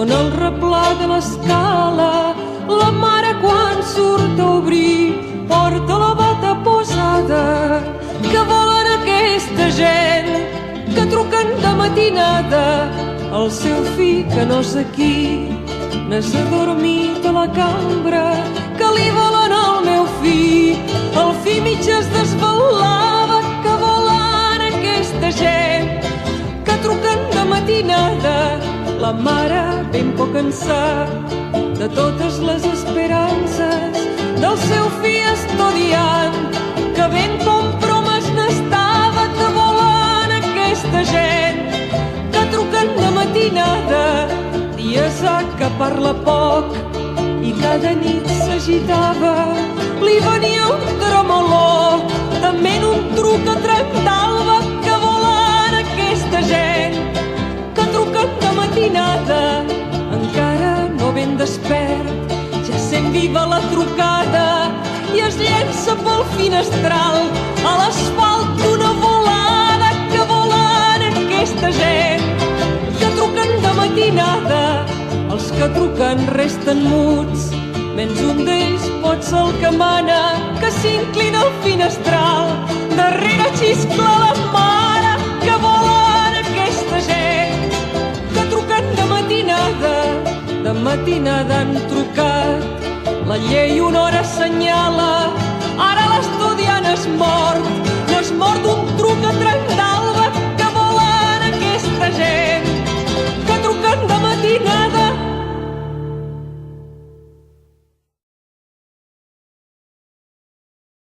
Sona el replà de l'escala, la mare quan surt a obrir porta la bata posada. Que volen aquesta gent que truquen de matinada? El seu fill que no és aquí, n'és adormit a la cambra. Que li volen al meu fill? El fill mig es desvelava. Que volen aquesta gent que truquen de matinada? La mare ben poc en sap de totes les esperances del seu fill estudiant, que ben com bromes n'estava. Que volen aquesta gent que truquen de matinada? Dies ha que parla poc i cada nit s'agitava. Li venia un tremolor, també en un truc a Trentalba. Que volen aquesta gent que truquen de matinada? Encara no ben despert, ja sent viva la trucada i es llença pel finestral a l'asfalt d'una volada. Que volen aquesta gent que truquen de matinada? Els que truquen resten muts, menys un d'ells pot ser el que mana, que s'inclina al finestral. Darrere xiscla la mare. Que volen aquesta gent que truquen de matinada? De matinada han trucat, la llei una hora assenyala. Ara l'estudiant és mort, no és mort d'un truc a Trentalba. Que volen aquesta gent que truquen de matinada?